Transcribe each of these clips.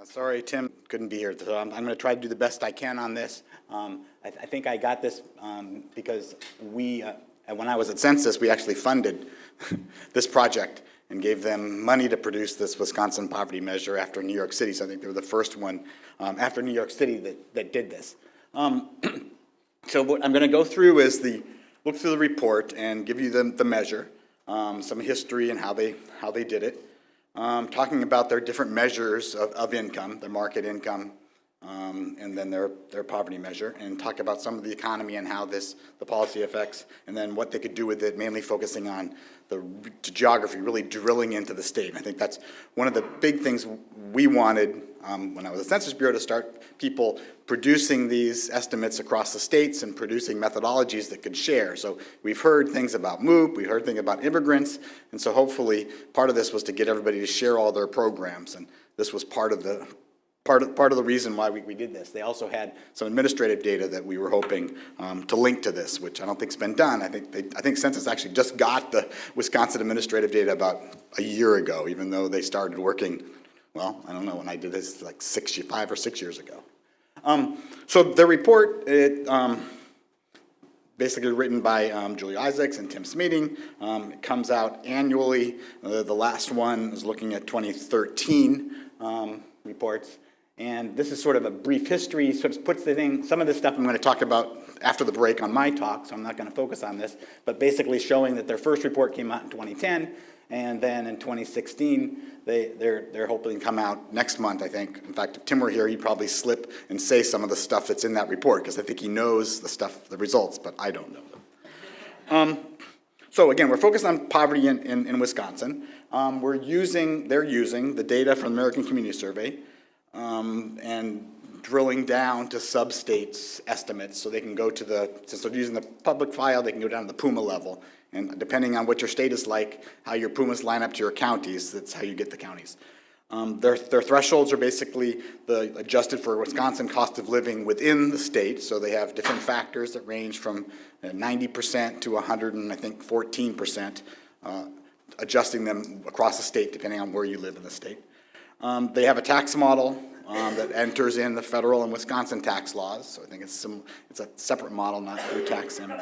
Sorry, Tim couldn't be here, so I'm going to try to do the best I can on this. I think I got this because when I was at Census, we actually funded this project and gave them money to produce this Wisconsin poverty measure after New York City. So I think they were the first one after New York City that did this. So what I'm going to go through is look through the report and give you the measure, some history and how they did it. Talking about their different measures of income, their market income, and then their poverty measure, and talk about some of the economy and how the policy affects, and then what they could do with it, mainly focusing on the geography, really drilling into the state. And I think that's one of the big things we wanted when I was at Census Bureau, to start people producing these estimates across the states and producing methodologies that could share. So we've heard things about MOOP, we've heard things about immigrants, and so hopefully part of this was to get everybody to share all their programs, and this was part of the reason why we did this. They also had some administrative data that we were hoping to link to this, which I don't think's been done. I think Census actually just got the Wisconsin administrative data about a year ago, even though they started working, well, I don't know, when I did this like 5 or 6 years ago. So the report, basically written by Julie Isaacs and Tim Smeating. It comes out annually. The last one is looking at 2013 reports. And this is sort of a brief history, sort of puts the thing, some of this stuff I'm going to talk about after the break on my talk, so I'm not going to focus on this, but basically showing that their first report came out in 2010, and then in 2016, they're hoping to come out next month, I think. In fact, if Tim were here, he'd probably slip and say some of the stuff that's in that report, because I think he knows the results, but I don't know them. So again, we're focused on poverty in Wisconsin. They're using the data from the American Community Survey, and drilling down to sub-states estimates, so they can go to since they're using the public file, they can go down to the PUMA level. And depending on what your state is like, how your PUMAs line up to your counties, that's how you get the counties. Their thresholds are basically adjusted for Wisconsin cost of living within the state, so they have different factors that range from 90% to 114%, adjusting them across the state depending on where you live in the state. They have a tax model that enters in the federal and Wisconsin tax laws, so I think it's a separate model, not through tax in.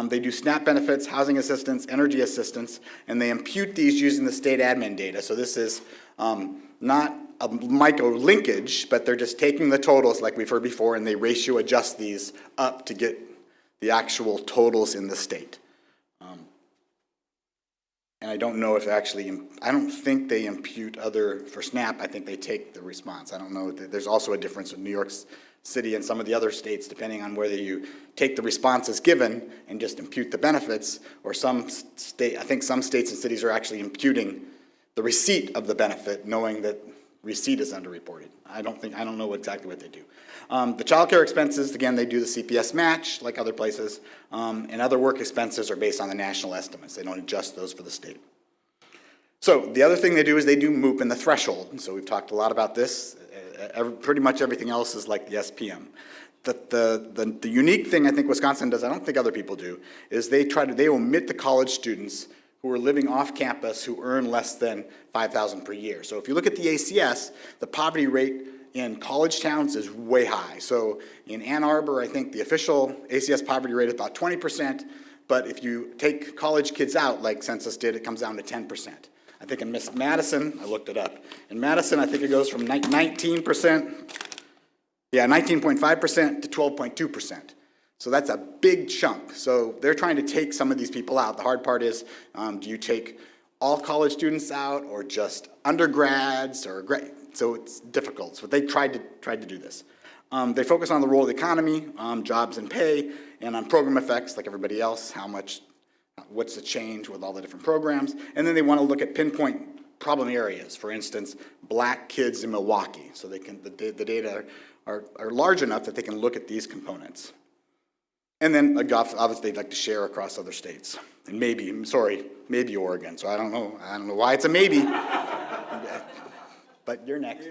They do SNAP benefits, housing assistance, energy assistance, and they impute these using the state admin data. So this is not a micro linkage, but they're just taking the totals like we've heard before, and they ratio adjust these up to get the actual totals in the state. And I don't know if I don't think they impute for SNAP, I think they take the response. I don't know, there's also a difference with New York City and some of the other states, depending on whether you take the responses given and just impute the benefits, or I think some states and cities are actually imputing the receipt of the benefit, knowing that receipt is underreported. I don't know exactly what they do. The child care expenses, again, they do the CPS match like other places, and other work expenses are based on the national estimates. They don't adjust those for the state. So the other thing they do is they do MOOP and the threshold. So we've talked a lot about this. Pretty much everything else is like the SPM. The unique thing I think Wisconsin does, I don't think other people do, is they omit the college students who are living off campus who earn less than $5,000 per year. So if you look at the ACS, the poverty rate in college towns is way high. So in Ann Arbor, I think the official ACS poverty rate is about 20%, but if you take college kids out, like Census did, it comes down to 10%. I think in Madison, I looked it up. In Madison, I think it goes from 19.5% to 12.2%. So that's a big chunk. So they're trying to take some of these people out. The hard part is, do you take all college students out, or just undergrads, or so it's difficult. So they tried to do this. They focus on the role of the economy, jobs and pay, and on program effects like everybody else, what's the change with all the different programs. And then they want to look at pinpoint problem areas. For instance, black kids in Milwaukee. So the data are large enough that they can look at these components. And then obviously they'd like to share across other states. And maybe Oregon. So I don't know why it's a maybe. But you're next.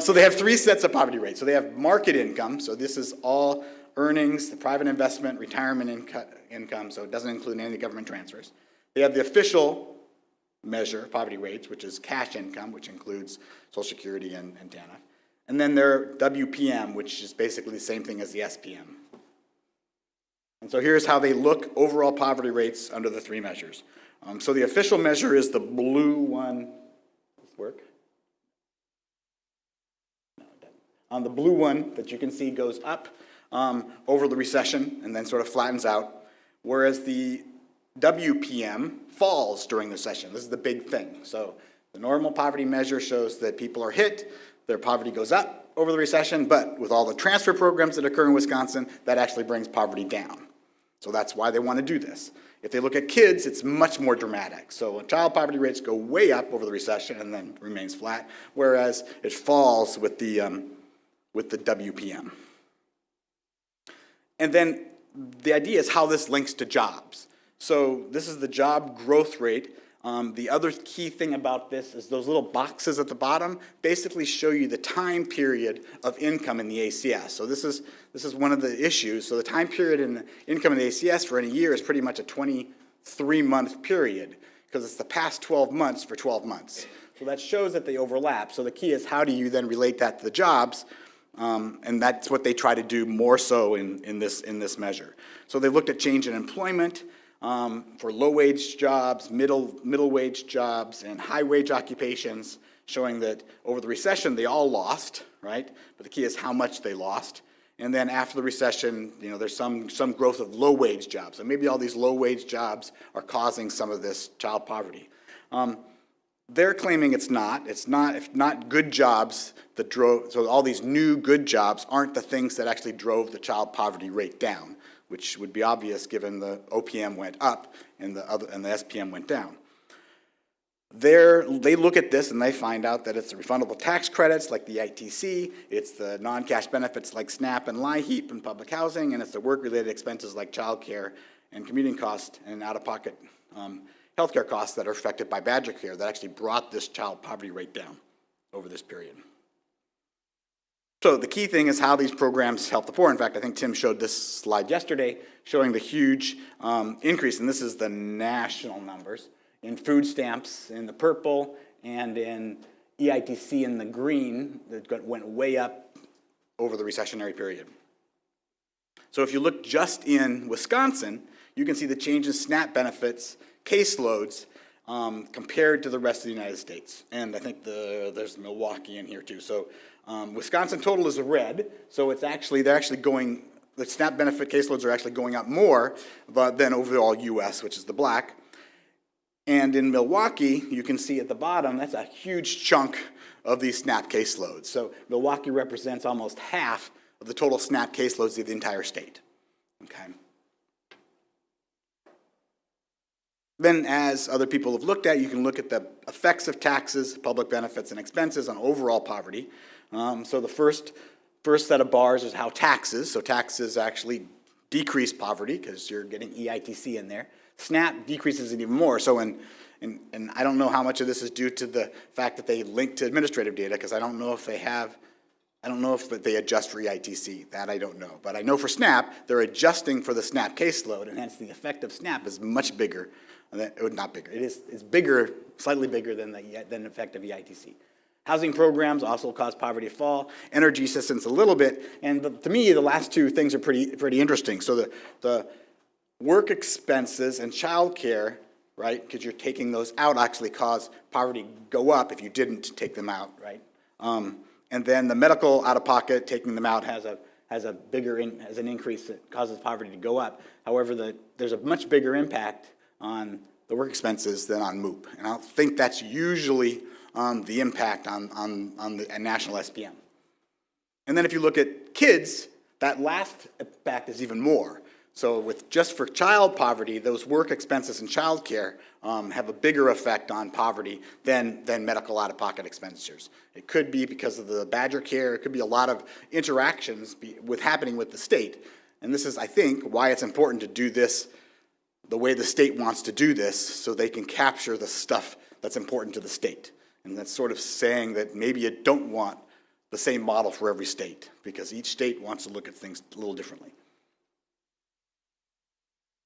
So they have 3 sets of poverty rates. So they have market income. So this is all earnings, the private investment, retirement income. So it doesn't include any government transfers. They have the official measure, poverty rates, which is cash income, which includes Social Security and TANF. And then their WPM, which is basically the same thing as the SPM. And so here's how they look, overall poverty rates under the three measures. So the official measure is the blue one. Does this work? No, it doesn't. The blue one that you can see goes up over the recession and then sort of flattens out, whereas the WPM falls during the recession. This is the big thing. So the normal poverty measure shows that people are hit, their poverty goes up over the recession, but with all the transfer programs that occur in Wisconsin, that actually brings poverty down. So that's why they want to do this. If they look at kids, it's much more dramatic. So child poverty rates go way up over the recession and then remains flat, whereas it falls with the WPM. And then the idea is how this links to jobs. So this is the job growth rate. The other key thing about this is those little boxes at the bottom basically show you the time period of income in the ACS. So this is one of the issues. So the time period in the income in the ACS for any year is pretty much a 23-month period because it's the past 12 months for 12 months. So that shows that they overlap. So the key is how do you then relate that to the jobs? And that's what they try to do more so in this measure. So they looked at change in employment, for low-wage jobs, middle-wage jobs, and high-wage occupations, showing that over the recession they all lost, right? But the key is how much they lost. And then after the recession, there's some growth of low-wage jobs. So maybe all these low-wage jobs are causing some of this child poverty. They're claiming it's not. It's not good jobs that drove, so all these new good jobs aren't the things that actually drove the child poverty rate down, which would be obvious given the OPM went up and the SPM went down. They look at this and they find out that it's the refundable tax credits like the ITC, it's the non-cash benefits like SNAP and LIHEAP and public housing, and it's the work-related expenses like childcare and commuting costs and out-of-pocket healthcare costs that are affected by Badger Care that actually brought this child poverty rate down over this period. So the key thing is how these programs help the poor. In fact, I think Tim showed this slide yesterday showing the huge increase, and this is the national numbers, in food stamps in the purple and in EITC in the green that went way up over the recessionary period. So if you look just in Wisconsin, you can see the change in SNAP benefits, caseloads, compared to the rest of the United States. And I think there's Milwaukee in here too. So Wisconsin total is a red, so they're actually going, the SNAP benefit caseloads are actually going up more than overall US, which is the black. And in Milwaukee, you can see at the bottom, that's a huge chunk of these SNAP caseloads. So Milwaukee represents almost half of the total SNAP caseloads of the entire state. Okay. Then, as other people have looked at, you can look at the effects of taxes, public benefits, and expenses on overall poverty. So the first set of bars is how taxes, so taxes actually decrease poverty because you're getting EITC in there. SNAP decreases it even more. So, and I don't know how much of this is due to the fact that they link to administrative data because I don't know if they adjust for EITC. That I don't know. But I know for SNAP, they're adjusting for the SNAP caseload, and hence the effect of SNAP is much bigger. Not bigger. It's bigger, slightly bigger than the effect of EITC. Housing programs also cause poverty to fall. Energy assistance a little bit. And to me, the last two things are pretty interesting. So the work expenses and child care, right, because you're taking those out, actually cause poverty go up if you didn't take them out, right? And then the medical out-of-pocket, taking them out has an increase that causes poverty to go up. However, there's a much bigger impact on the work expenses than on MOOP. And I don't think that's usually the impact on the national SPM. And then if you look at kids, that last impact is even more. So just for child poverty, those work expenses and child care have a bigger effect on poverty than medical out-of-pocket expenditures. It could be because of the Badger Care. It could be a lot of interactions happening with the state. And this is, I think, why it's important to do this the way the state wants to do this so they can capture the stuff that's important to the state. And that's sort of saying that maybe you don't want the same model for every state because each state wants to look at things a little differently.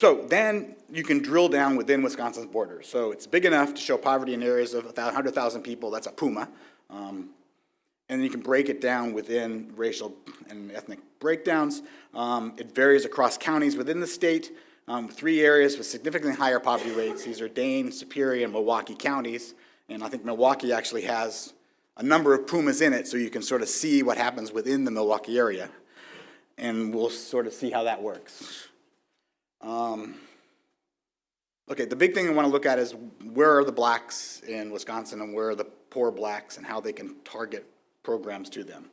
So then you can drill down within Wisconsin's borders. So it's big enough to show poverty in areas of 100,000 people, that's a PUMA. And then you can break it down within racial and ethnic breakdowns. It varies across counties within the state. 3 areas with significantly higher poverty rates. These are Dane, Superior, and Milwaukee counties. And I think Milwaukee actually has a number of PUMAs in it, so you can sort of see what happens within the Milwaukee area. And we'll sort of see how that works. Okay, the big thing I want to look at is where are the blacks in Wisconsin and where are the poor blacks and how they can target programs to them.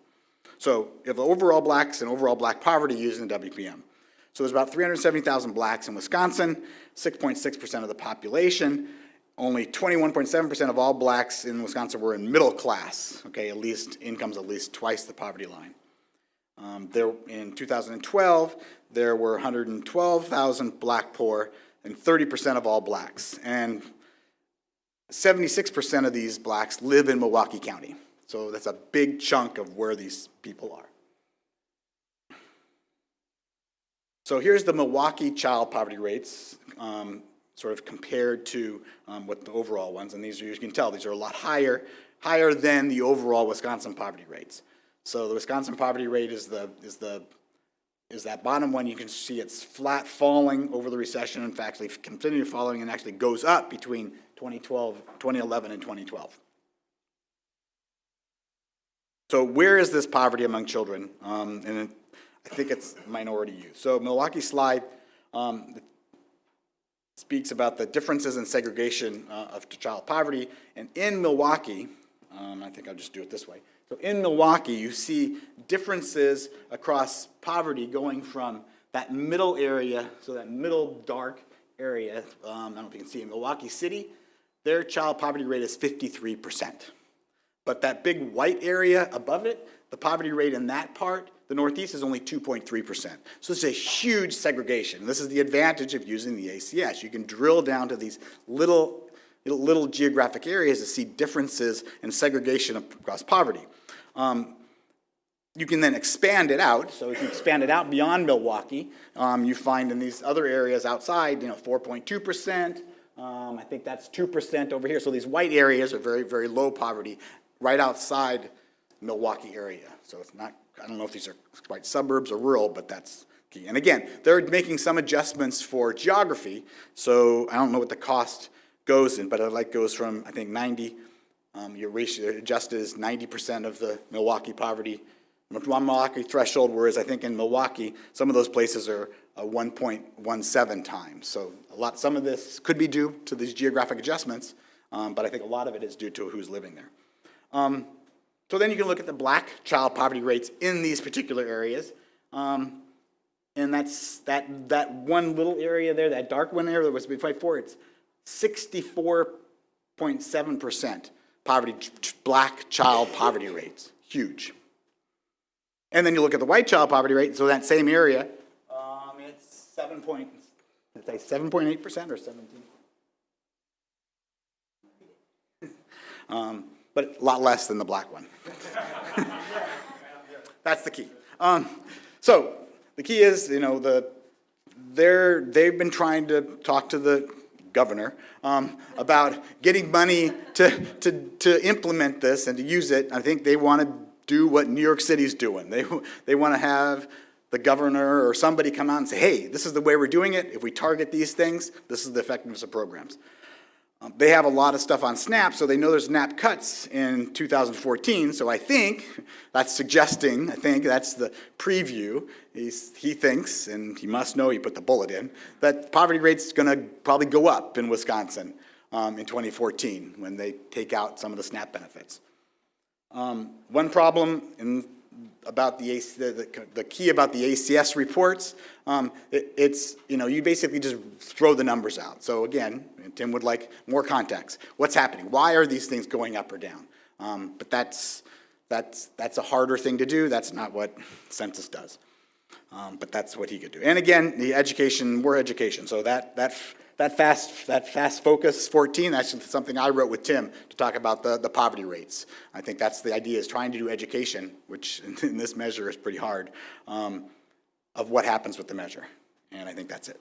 So you have the overall blacks and overall black poverty using the WPM. So there's about 370,000 blacks in Wisconsin, 6.6% of the population. Only 21.7% of all blacks in Wisconsin were in middle class, okay, at least incomes at least twice the poverty line. In 2012, there were 112,000 black poor and 30% of all blacks. And 76% of these blacks live in Milwaukee County. So that's a big chunk of where these people are. So here's the Milwaukee child poverty rates, sort of compared to what the overall ones. And these are, you can tell, these are a lot higher than the overall Wisconsin poverty rates. So the Wisconsin poverty rate is that bottom one. You can see it's flat falling over the recession. In fact, it's continued falling and actually goes up between 2011 and 2012. So where is this poverty among children? And I think it's minority youth. So Milwaukee slide speaks about the differences in segregation of child poverty. And in Milwaukee, I think I'll just do it this way. So in Milwaukee, you see differences across poverty going from that middle area, so that middle dark area, I don't know if you can see in Milwaukee City, their child poverty rate is 53%. But that big white area above it, the poverty rate in that part, the Northeast, is only 2.3%. So it's a huge segregation. This is the advantage of using the ACS. You can drill down to these little geographic areas to see differences in segregation across poverty. You can then expand it out. So if you expand it out beyond Milwaukee, you find in these other areas outside, 4.2%. I think that's 2% over here. So these white areas are very, very low poverty right outside Milwaukee area. So it's not, I don't know if these are quite suburbs or rural, but that's key. And again, they're making some adjustments for geography. So I don't know what the cost goes in, but it goes from, I think, 90. Your ratio adjusted is 90% of the Milwaukee poverty, Milwaukee threshold, whereas I think in Milwaukee, some of those places are 1.17 times. So some of this could be due to these geographic adjustments, but I think a lot of it is due to who's living there. So then you can look at the black child poverty rates in these particular areas. And that's that one little area there, that dark one there that was before, it's 64.7% black child poverty rates. Huge. And then you look at the white child poverty rate, so that same area, it's 7.8% or 17? But a lot less than the black one. That's the key. So the key is, they've been trying to talk to the governor about getting money to implement this and to use it. I think they want to do what New York City's doing. They want to have the governor or somebody come out and say, hey, this is the way we're doing it. If we target these things, this is the effectiveness of programs. They have a lot of stuff on SNAP, so they know there's SNAP cuts in 2014, so I think that's suggesting, that's the preview. He thinks, and he must know, he put the bullet in, that poverty rate's going to probably go up in Wisconsin in 2014 when they take out some of the SNAP benefits. One problem about the key about the ACS reports, it's, you basically just throw the numbers out. So again, Tim would like more context. What's happening? Why are these things going up or down? But that's a harder thing to do. That's not what census does. But that's what he could do. And again, the education, more education. So that fast focus 14, that's something I wrote with Tim to talk about the poverty rates. I think that's the idea, is trying to do education, which in this measure is pretty hard, of what happens with the measure. And I think that's it.